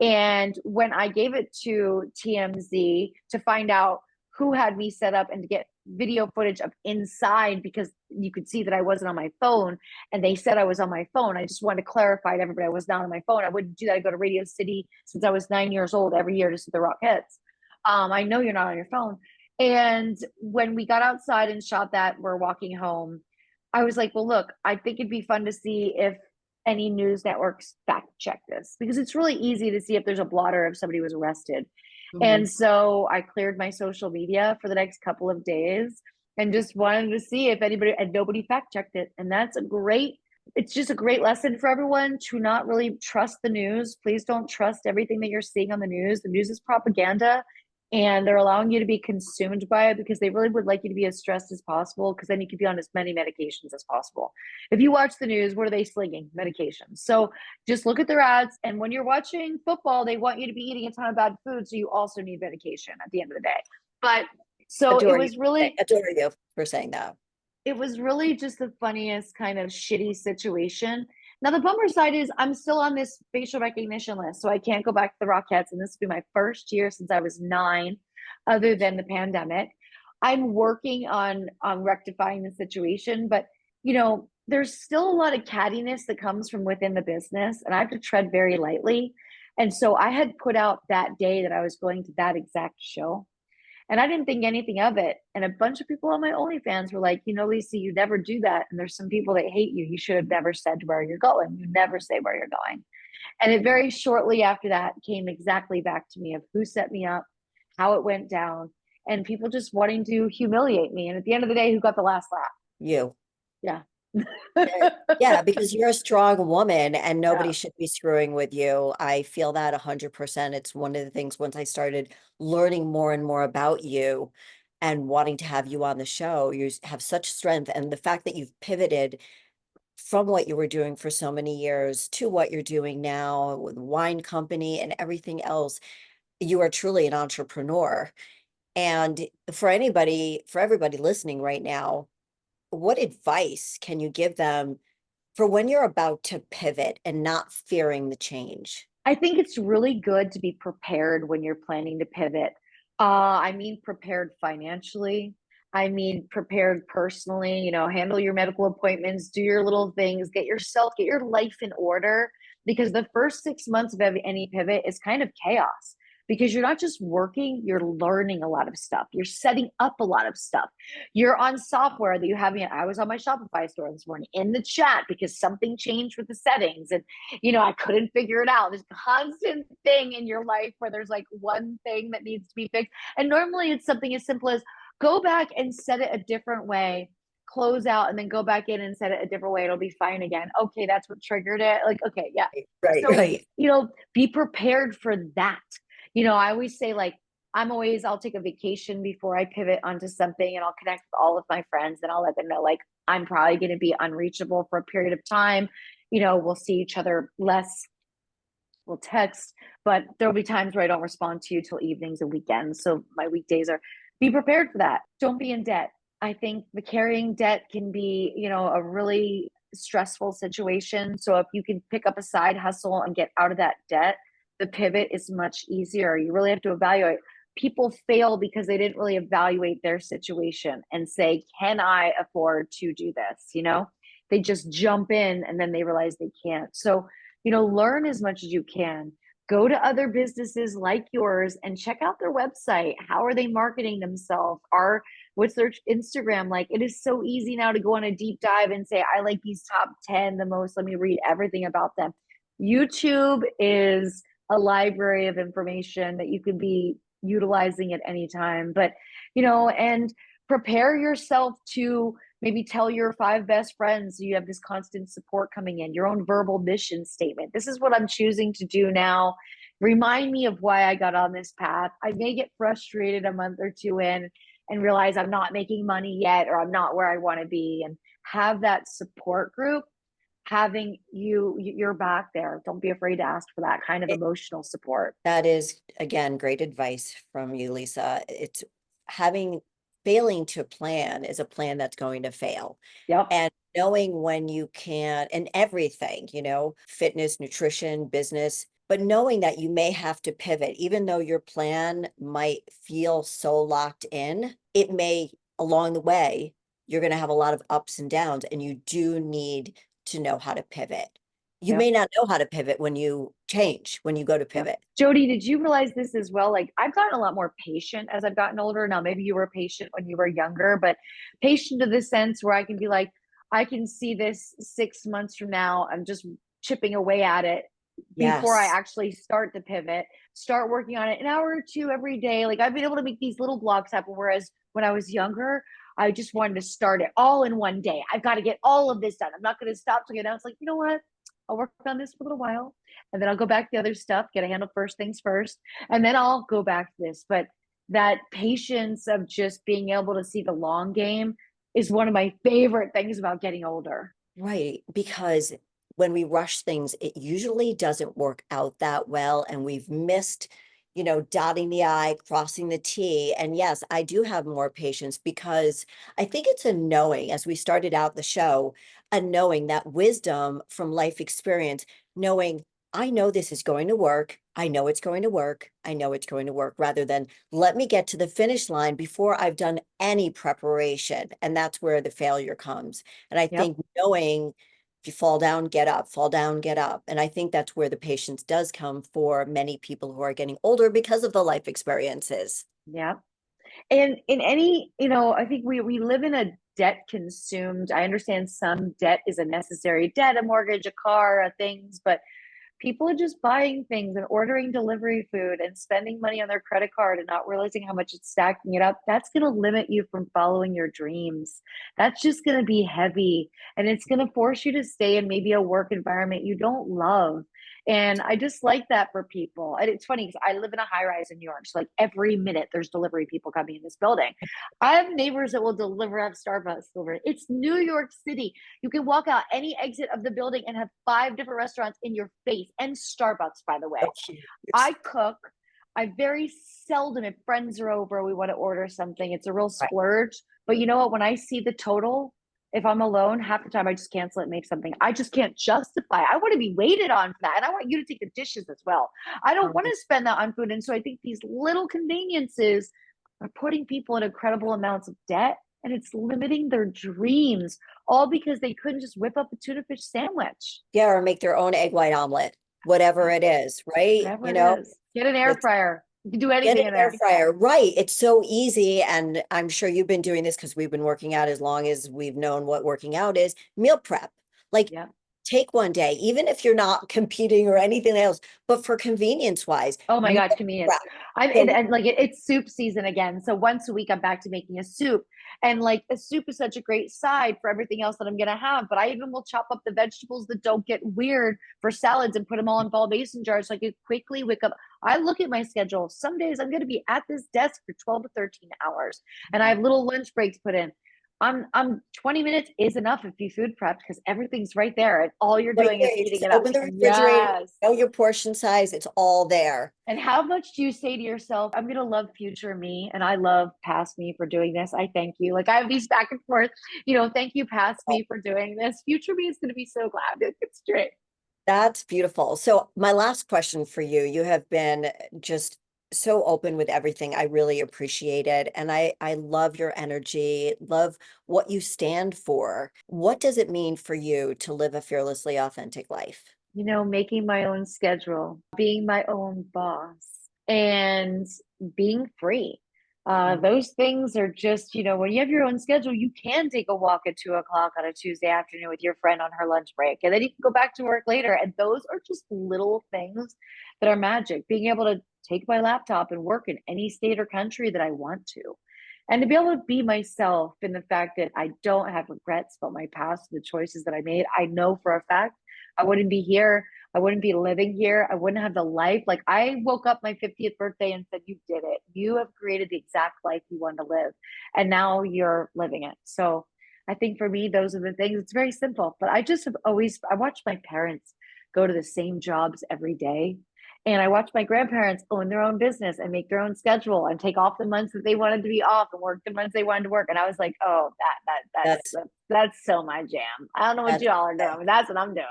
B: And when I gave it to TMZ to find out who had me set up and to get video footage of inside, because you could see that I wasn't on my phone and they said I was on my phone. I just wanted to clarify to everybody I was not on my phone. I wouldn't do that. I go to Radio City since I was 9 years old every year to see the Rockettes. I know you're not on your phone. And when we got outside and shot that, we're walking home. I was like, well, look, I think it'd be fun to see if any news networks fact check this, because it's really easy to see if there's a blotter if somebody was arrested.
A: Mhm.
B: And so I cleared my social media for the next couple of days and just wanted to see if anybody, and nobody fact checked it. And that's a great, it's just a great lesson for everyone to not really trust the news. Please don't trust everything that you're seeing on the news. The news is propaganda, and they're allowing you to be consumed by it because they really would like you to be as stressed as possible, because then you could be on as many medications as possible. If you watch the news, what are they slinging? Medications. So just look at their ads, and when you're watching football, they want you to be eating a ton of bad food, so you also need medication at the end of the day. But so
A: Adore you. Adore you for saying that.
B: it was really just the funniest kind of shitty situation. Now, the bummer side is I'm still on this facial recognition list, so I can't go back to the Rockettes, and this will be my first year since I was 9, other than the pandemic. I'm working on rectifying the situation, but there's still a lot of cattiness that comes from within the business, and I have to tread very lightly. And so I had put out that day that I was going to that exact show, and I didn't think anything of it. And a bunch of people on my OnlyFans were like, Lisa, you never do that. And there's some people that hate you. You should have never said where you're going. You never say where you're going. And it very shortly after that came exactly back to me of who set me up, how it went down, and people just wanting to humiliate me. And at the end of the day, who got the last laugh?
A: You.
B: Yeah.
A: Yeah, because you're a strong woman and nobody
B: Yeah.
A: should be screwing with you. I feel that 100%. It's one of the things once I started learning more and more about you and wanting to have you on the show, you have such strength. And the fact that you've pivoted from what you were doing for so many years to what you're doing now with the wine company and everything else, you are truly an entrepreneur. And for everybody listening right now, what advice can you give them for when you're about to pivot and not fearing the change?
B: I think it's really good to be prepared when you're planning to pivot. I mean, prepared financially. I mean, prepared personally, handle your medical appointments, do your little things, get your life in order. Because the first 6 months of any pivot is kind of chaos, because you're not just working, you're learning a lot of stuff. You're setting up a lot of stuff. You're on software that you haven't yet. I was on my Shopify store this morning in the chat because something changed with the settings. And I couldn't figure it out. There's a constant thing in your life where there's like one thing that needs to be fixed. And normally it's something as simple as go back and set it a different way, close out, and then go back in and set it a different way. It'll be fine again. Okay, that's what triggered it. Like, okay, yeah.
A: Right,
B: So,
A: right.
B: be prepared for that. I always say, like, I'll take a vacation before I pivot onto something, and I'll connect with all of my friends and I'll let them know, like, I'm probably going to be unreachable for a period of time. We'll see each other less, we'll text, but there'll be times where I don't respond to you till evenings and weekends. So my weekdays are, be prepared for that. Don't be in debt. I think the carrying debt can be, a really stressful situation. So if you can pick up a side hustle and get out of that debt, the pivot is much easier. You really have to evaluate. People fail because they didn't really evaluate their situation and say, can I afford to do this? They just jump in and then they realize they can't. So learn as much as you can. Go to other businesses like yours and check out their website. How are they marketing themselves? What's their Instagram like? It is so easy now to go on a deep dive and say, I like these top 10 the most. Let me read everything about them. YouTube is a library of information that you could be utilizing at any time. But, and prepare yourself to maybe tell your 5 best friends so you have this constant support coming in, your own verbal mission statement. This is what I'm choosing to do now. Remind me of why I got on this path. I may get frustrated a month or two in and realize I'm not making money yet, or I'm not where I want to be, and have that support group having you're back there. Don't be afraid to ask for that kind of emotional support.
A: That is, again, great advice from you, Lisa. It's having failing to plan is a plan that's going to fail.
B: Yep.
A: And knowing when you can, and everything, fitness, nutrition, business, but knowing that you may have to pivot, even though your plan might feel so locked in, it may, along the way, you're going to have a lot of ups and downs, and you do need to know how to pivot. You
B: Yep.
A: may not know how to pivot when you change, when you go to
B: Yep.
A: pivot.
B: Jody, did you realize this as well? Like I've gotten a lot more patient as I've gotten older. Now, maybe you were patient when you were younger, but patient to the sense where I can be like, I can see this 6 months from now. I'm just chipping away at it before I
A: Yes.
B: actually start to pivot, start working on it an hour or two every day. Like I've been able to make these little blocks happen. Whereas when I was younger, I just wanted to start it all in one day. I've got to get all of this done. I'm not going to stop till get out. It's like, you know what? I'll work on this for a little while and then I'll go back to the other stuff, get a handle first things first, and then I'll go back to this. But that patience of just being able to see the long game is one of my favorite things about getting older.
A: Right, because when we rush things, it usually doesn't work out that well, and we've missed, dotting the I, crossing the T. And yes, I do have more patience because I think it's a knowing, as we started out the show, a knowing that wisdom from life experience, knowing I know this is going to work. I know it's going to work. I know it's going to work, rather than let me get to the finish line before I've done any preparation. And that's where the failure comes. And I
B: Yep.
A: think knowing if you fall down, get up, fall down, get up. And I think that's where the patience does come for many people who are getting older because of the life experiences.
B: Yep. And in any, I think we live in a debt consumed. I understand some debt is a necessary debt, a mortgage, a car, things, but people are just buying things and ordering delivery food and spending money on their credit card and not realizing how much it's stacking it up. That's going to limit you from following your dreams. That's just going to be heavy and it's going to force you to stay in maybe a work environment you don't love. And I just like that for people. And it's funny because I live in a high rise in New York. So like every minute there's delivery people coming in this building. I have neighbors that will have Starbucks delivered. It's New York City. You can walk out any exit of the building and have 5 different restaurants in your face and Starbucks, by the way. I cook. I very seldom, if friends are over, we want to order something. It's a real
A: Right.
B: splurge. But you know what? When I see the total, if I'm alone, half the time I just cancel it, make something. I just can't justify. I want to be waited on for that. And I want you to take the dishes as well. I don't want to spend that on food. And so I think these little conveniences are putting people in incredible amounts of debt and it's limiting their dreams, all because they couldn't just whip up a tuna fish sandwich.
A: Yeah, or make their own egg white omelet, whatever it is, right?
B: Whatever it is. Get an air
A: It's
B: fryer. You can do
A: get an
B: anything in
A: air
B: there.
A: fryer. Right. It's so easy. And I'm sure you've been doing this because we've been working out as long as we've known what working out is. Meal prep. Like
B: Yeah.
A: take one day, even if you're not competing or anything else, but for convenience wise,
B: Oh my
A: meal
B: God, convenience.
A: prep.
B: I'm
A: So
B: and like it's soup season again. So once a week I'm back to making a soup. And like a soup is such a great side for everything else that I'm gonna have. But I even will chop up the vegetables that don't get weird for salads and put them all in ball mason jars so I could quickly wake up. I look at my schedule. Some days I'm gonna be at this desk for 12 to 13 hours. And I have little lunch breaks put in. I'm 20 minutes is enough if you food prep because everything's right there. And all you're
A: right
B: doing
A: there,
B: is
A: you
B: heating
A: just
B: it up.
A: open the refrigerator,
B: Yes.
A: know your portion size, it's all there.
B: And how much do you say to yourself, I'm going to love future me and I love past me for doing this? I thank you. Like I have these back and forth, thank you, past me for doing this. Future me is going to be so glad it gets straight.
A: That's beautiful. So my last question for you, you have been just so open with everything. I really appreciate it. And I love your energy, love what you stand for. What does it mean for you to live a fearlessly authentic life?
B: Making my own schedule, being my own boss, and being free.
A: Mhm.
B: Those things are just, when you have your own schedule, you can take a walk at 2 o'clock on a Tuesday afternoon with your friend on her lunch break, and then you can go back to work later. And those are just little things that are magic. Being able to take my laptop and work in any state or country that I want to. And to be able to be myself in the fact that I don't have regrets about my past, the choices that I made. I know for a fact I wouldn't be here. I wouldn't be living here. I wouldn't have the life. Like I woke up my 50th birthday and said, you did it. You have created the exact life you wanted to live. And now you're living it. So I think for me, those are the things. It's very simple. But I just have always, I watched my parents go to the same jobs every day. And I watched my grandparents own their own business and make their own schedule and take off the months that they wanted to be off and work the months they wanted to work. And I was like, oh,
A: That's
B: that's so my jam. I don't know what
A: that's
B: y'all are doing, but that's what I'm doing.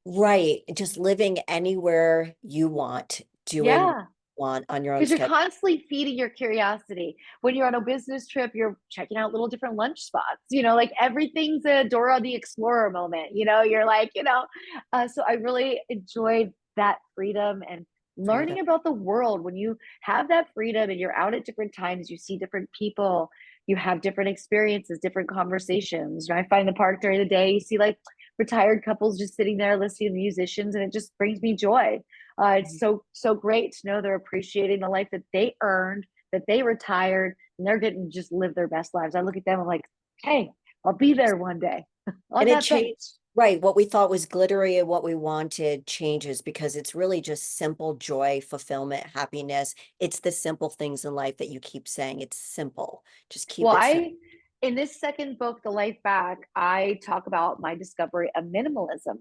A: right. Just living anywhere you want, doing what
B: Yeah.
A: you want on your own
B: Because you're
A: schedule.
B: constantly feeding your curiosity. When you're on a business trip, you're checking out little different lunch spots. Like everything's a Dora the Explorer moment. You're like, so I really enjoyed that freedom and
A: Freedom.
B: learning about the world. When you have that freedom and you're out at different times, you see different people, you have different experiences, different conversations. I find the park during the day, you see like retired couples just sitting there listening to musicians, and it just brings me joy. It's so great to know they're appreciating the life that they earned, that they retired, and they're getting to just live their best lives. I look at them, I'm like, hey, I'll be there one day on
A: And it
B: that
A: changed,
B: bench.
A: right? What we thought was glittery and what we wanted changes because it's really just simple joy, fulfillment, happiness. It's the simple things in life that you keep saying. It's simple. Just keep
B: Well,
A: it simple.
B: in this second book, The Life Back, I talk about my discovery of minimalism.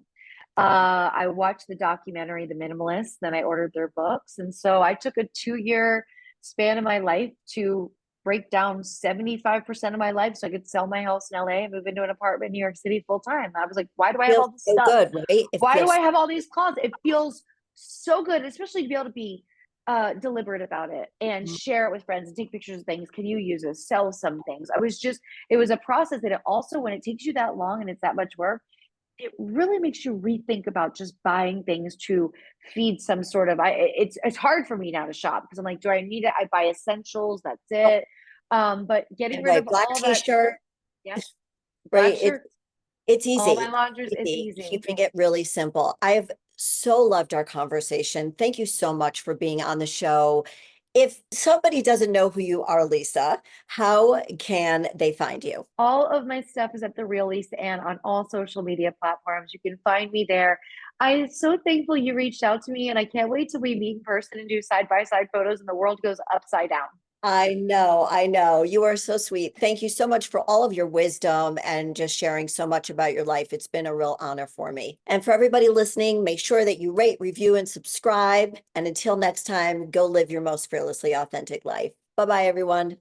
B: I watched the documentary, The Minimalist, then I ordered their books. And so I took a 2-year span of my life to break down 75% of my life so I could sell my house in LA and move into an apartment in New York City full time. I was like, why do I have
A: Feels
B: all this
A: so
B: stuff?
A: good, right? It
B: Why do I
A: feels
B: have all these closets? It feels so good, especially to be able to be deliberate about it and share it with friends and take pictures of things. Can you use this? Sell some things. It was a process that it also, when it takes you that long and it's that much work, it really makes you rethink about just buying things to feed some sort of it's hard for me now to shop because I'm like, do I need it? I buy essentials, that's
A: oh,
B: it. But getting rid
A: right.
B: of
A: Black
B: all that
A: t-shirt,
B: yes,
A: right?
B: black shirts,
A: It's
B: all my
A: easy.
B: laundries, it's
A: Easy.
B: easy.
A: Keeping it really simple. I have so loved our conversation. Thank you so much for being on the show. If somebody doesn't know who you are, Lisa, how can they find you?
B: All of my stuff is at the Real Lisa Ann on all social media platforms. You can find me there. I'm so thankful you reached out to me, and I can't wait till we meet in person and do side by side photos and the world goes upside down.
A: I know, I know. You are so sweet. Thank you so much for all of your wisdom and just sharing so much about your life. It's been a real honor for me. And for everybody listening, make sure that you rate, review, and subscribe. And until next time, go live your most fearlessly authentic life. Bye-bye, everyone.